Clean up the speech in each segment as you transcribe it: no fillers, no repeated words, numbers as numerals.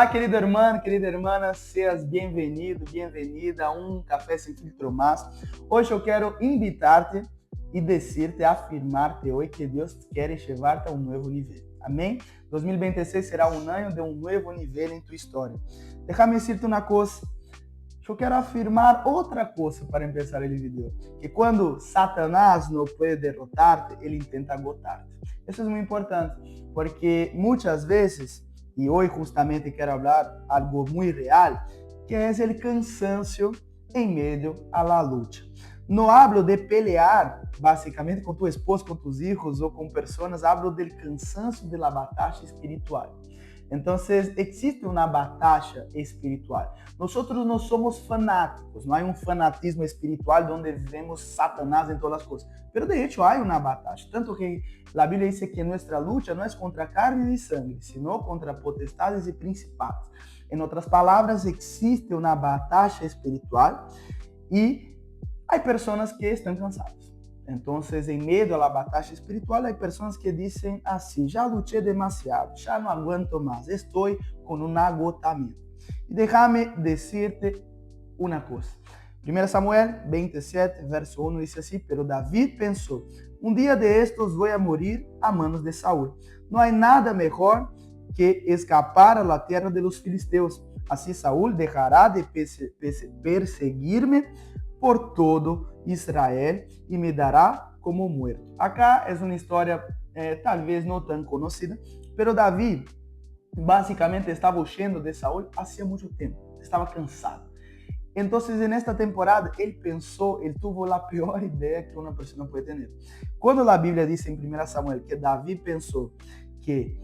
Olá, querido hermano, querida hermana, seas bem-vindo, bem-vinda a um Café Sem Filtro mais. Hoje eu quero invitar-te e dizer-te, afirmar-te hoje que Deus quer levar-te a um novo nível. Amém? 2026 será um ano de um novo nível em tua história. Déjame decirte uma coisa. Eu quero afirmar outra coisa para começar o vídeo. Que quando Satanás não pode derrotar-te, ele tenta agotar-te. Isso é muito importante, porque muitas vezes, e hoje justamente quero falar algo muito real, que é o cansancio em meio à luta. Não hablo de pelear, basicamente, com tu esposa, com tus hijos ou com pessoas, hablo do cansancio de la batalha espiritual. Então, existe uma batalha espiritual. Nós não somos fanáticos, não há um fanatismo espiritual onde vemos Satanás em todas as coisas. Mas, de hecho, há uma batalha. Tanto que a Bíblia diz que nossa luta não é contra carne e sangue, sino contra potestades e principados. Em outras palavras, existe uma batalha espiritual e há pessoas que estão cansadas. Então, em meio à batalha espiritual, há pessoas que dizem assim: já lutei demasiado, já não aguento mais, estou com um agotamento. E déjame dizer-te uma coisa. 1 Samuel 27, verso 1 diz assim: pero David pensou, um dia de estos vou a morir a manos de Saúl. Não há nada melhor que escapar a la tierra de los filisteus. Assim Saúl deixará de perseguir-me por todo Israel e me dará como muerto. Acá é uma história talvez não tão conhecida, pero Davi basicamente estava huyendo de Saúl há muito tempo, estava cansado. Então, nesta temporada, ele pensou, ele teve a pior ideia que uma pessoa pode ter. Quando a Bíblia diz em 1 Samuel que Davi pensou que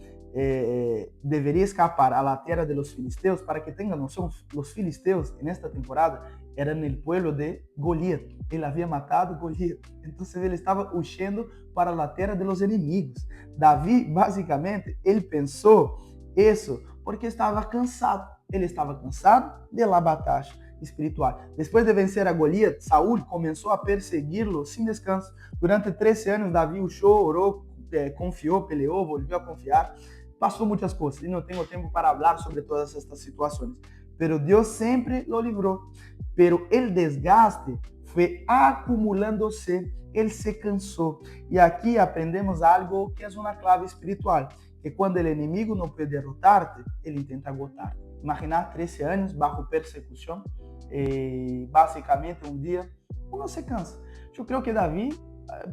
deveria escapar a la terra de los filisteus, para que tenham noção, os filisteus, nesta temporada, eram o pueblo de Goliat. Ele havia matado Goliat. Então, ele estava huyendo para a terra de los inimigos. Davi, basicamente, ele pensou isso porque estava cansado. Ele estava cansado de la batalha espiritual. Depois de vencer a Goliat, Saúl começou a persegui-lo sem descanso. Durante 13 anos, Davi lutou, orou, confiou, peleou, voltou a confiar. Passou muitas coisas e não tenho tempo para falar sobre todas estas situações. Pero Deus sempre lo livrou. Pero el desgaste foi acumulando-se, ele se cansou. E aqui aprendemos algo que é uma clave espiritual, que quando o inimigo não pode derrotar-te, ele tenta agotar. Imaginar 13 anos bajo persecução, basicamente um dia, uno se cansa. Eu creio que Davi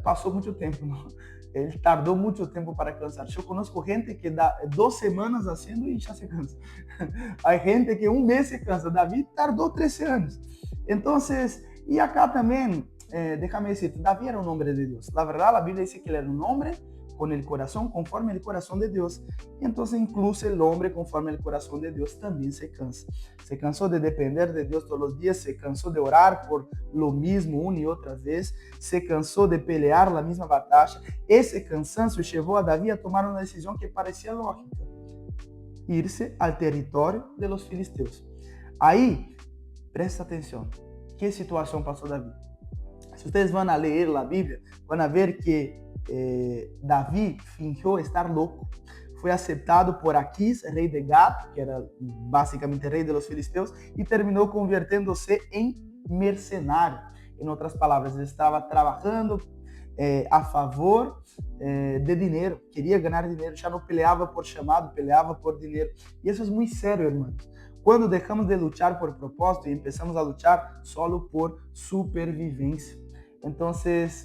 passou muito tempo, não? Ele tardou muito tempo para cansar. Eu conheço gente que dá 2 semanas fazendo e já se cansa. Há gente que um mês se cansa. Davi tardou 13 anos. Então, e acá também, déjame decir, Davi era um homem de Deus. Na verdade, a Bíblia diz que ele era um homem com o coração conforme o coração de Deus. Então, incluso o homem conforme o coração de Deus também se cansa. Se cansou de depender de Deus todos os dias, se cansou de orar por lo mismo uma e outra vez, se cansou de pelear a mesma batalha. Esse cansaço levou a Davi a tomar uma decisão que parecia lógica: ir-se ao território de los filisteus. Aí, presta atenção, que situação passou Davi? Se vocês vão ler a Bíblia, vão ver que Davi fingiu estar louco. Foi aceitado por Aquis, rei de Gat, que era basicamente rei de los filisteus, e terminou convertendo-se em mercenário. Em outras palavras, ele estava trabalhando a favor de dinheiro, queria ganhar dinheiro, já não peleava por chamado, peleava por dinheiro. E isso é muito sério, irmãos. Quando deixamos de lutar por propósito e começamos a lutar solo por supervivência. Então,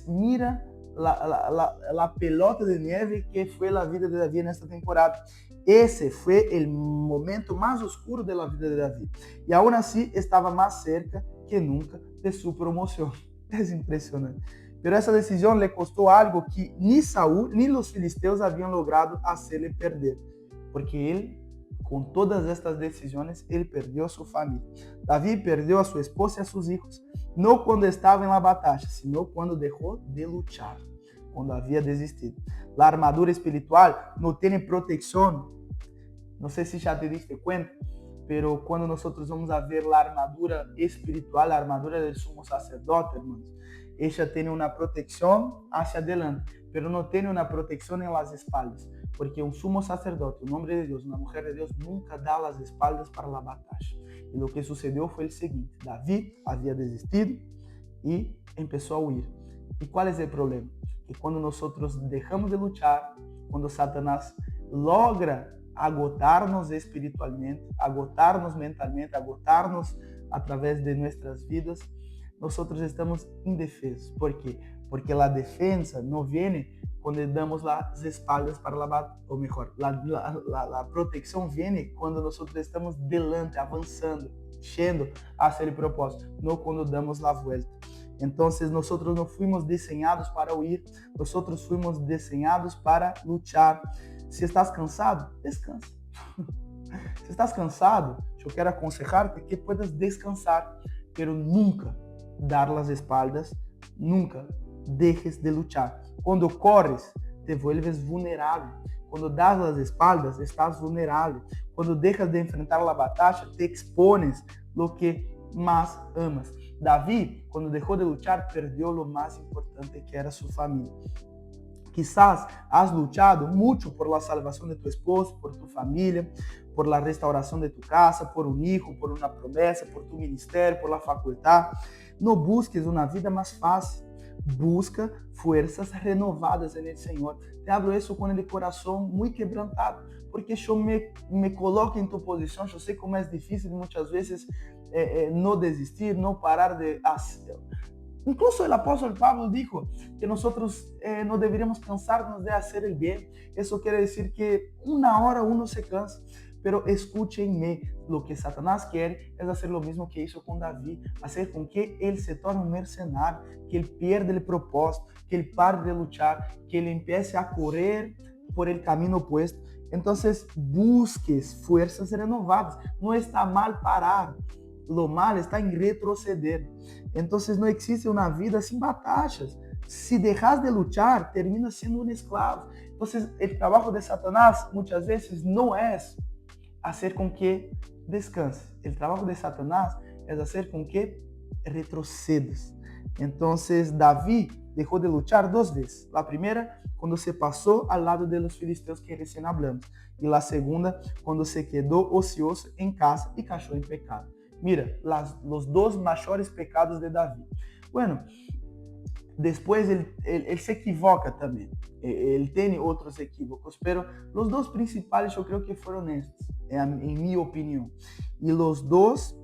mira la pelota de neve que foi a vida de Davi nesta temporada. Esse foi o momento mais oscuro da vida de Davi. E aún assim estava mais cerca que nunca de sua promoção. É impressionante. Pero essa decisão lhe custou algo que nem Saúl nem os filisteus haviam logrado hacerle perder. Porque ele, com todas estas decisões, ele perdeu a sua família. Davi perdeu a sua esposa e a seus filhos. Não quando estava na batalha, sino quando deixou de lutar, quando havia desistido. A armadura espiritual não tem proteção. Não sei se já te diste conta, pero quando nós vamos a ver a armadura espiritual, a armadura do sumo sacerdote, irmãos, ella tem uma proteção hacia adelante, pero não tem uma proteção em las espaldas. porque un sumo sacerdote, un hombre de Dios, una mujer de Dios, nunca da las espaldas para la batalla. Y lo que sucedió fue el siguiente: David había desistido y empezó a huir. ¿Y cuál es el problema? Que cuando nosotros dejamos de luchar, cuando Satanás logra agotarnos espiritualmente, agotarnos mentalmente, agotarnos a través de nuestras vidas, nosotros estamos indefesos. ¿Por qué? Porque la defensa no viene cuando damos las espaldas para la batalla, o mejor, la protección viene cuando nosotros estamos delante, avanzando, yendo hacia el propósito, no cuando damos la vuelta. Entonces nosotros no fuimos diseñados para huir, nosotros fuimos diseñados para luchar. Si estás cansado, descansa. Si estás cansado, yo quiero aconsejarte que puedas descansar, pero nunca dar las espaldas, nunca dejes de luchar. Cuando corres, te vuelves vulnerable. Cuando das las espaldas, estás vulnerable. Cuando dejas de enfrentar la batalla, te expones lo que más amas. David, cuando dejó de luchar, perdió lo más importante, que era su familia. Quizás has luchado mucho por la salvación de tu esposo, por tu familia, por la restauración de tu casa, por un hijo, por una promesa, por tu ministerio, por la facultad. No busques una vida más fácil. Busca fuerzas renovadas en el Señor. Te hablo eso con el corazón muy quebrantado, porque yo me coloco en tu posición. Yo sé cómo es difícil muchas veces no desistir, no parar de hacer. Incluso el apóstol Pablo dijo que nosotros no deberíamos cansarnos de hacer el bien. Eso quiere decir que una hora uno se cansa. Pero escúchenme, lo que Satanás quiere es hacer lo mismo que hizo con David, hacer con que él se torne un mercenario, que él pierda el propósito, que él pare de luchar, que él empiece a correr por el camino opuesto. Entonces, busques fuerzas renovadas. No está mal parar, lo mal está en retroceder. Entonces, no existe una vida sin batallas. Si dejas de luchar, terminas siendo un esclavo. Entonces, el trabajo de Satanás muchas veces no es hacer con que descanses. El trabajo de Satanás es hacer con que retrocedas. Entonces, David dejó de luchar 2 veces. La primera, cuando se pasó al lado de los filisteos que recién hablamos. Y la segunda, cuando se quedó ocioso en casa y cayó en pecado. Mira, los 2 mayores pecados de David. Bueno, después él se equivoca también. Él tiene otros equívocos, pero los 2 principales yo creo que fueron estos, en mi opinión. Y los dos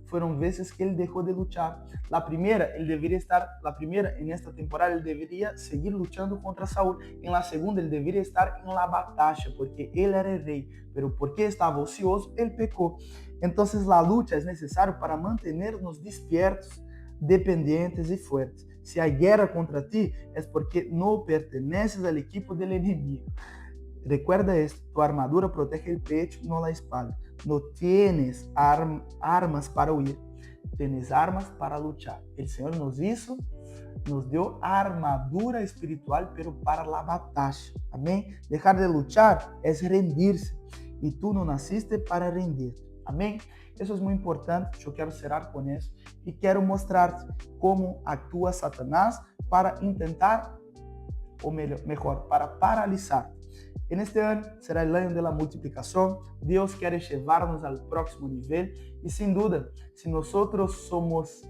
fueron veces que él dejó de luchar. La primera, en esta temporada, él debería seguir luchando contra Saúl. En la segunda, él debería estar en la batalla, porque él era el rey. Pero porque estaba ocioso, él pecó. Entonces la lucha es necesaria para mantenernos despiertos, dependientes y fuertes. Si hay guerra contra ti, es porque no perteneces al equipo del enemigo. Recuerda esto: tu armadura protege el pecho, no la espalda. No tienes armas para huir, tienes armas para luchar. El Señor nos dio armadura espiritual, pero para la batalla. Amén. Dejar de luchar es rendirse, y tú no naciste para rendirte. Amém? Isso é muito importante. Eu quero cerrar com isso e quero mostrar-te como atua Satanás para tentar, ou melhor, para paralisar. En este año será el año de la multiplicación. Dios quiere llevarnos al próximo nivel y sin duda, si nosotros somos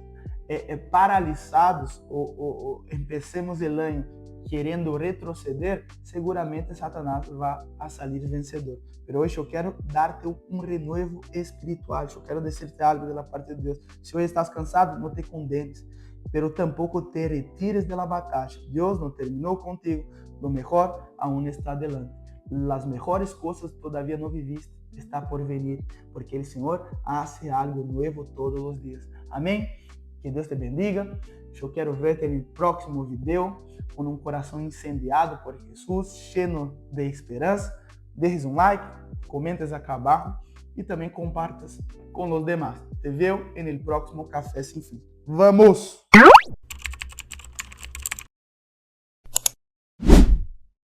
paralizados o empecemos el año querendo retroceder, seguramente Satanás va a salir vencedor. Pero hoy yo quiero darte un renuevo espiritual. Yo quiero decirte algo de la parte de Dios. Si hoy estás cansado, no te condenes, pero tampoco te retires de la batalla. Dios no terminó contigo. Lo mejor aún está adelante. Las mejores cosas todavía no viviste, está por venir, porque el Señor hace algo nuevo todos los días. Amén. Que Dios te bendiga. Yo quiero verte en el próximo video con un corazón incendiado por Jesús, lleno de esperanza. Dejes un like, comentes acá abajo y también compartas con los demás. Te veo en el próximo Café Sin Fin. ¡Vamos!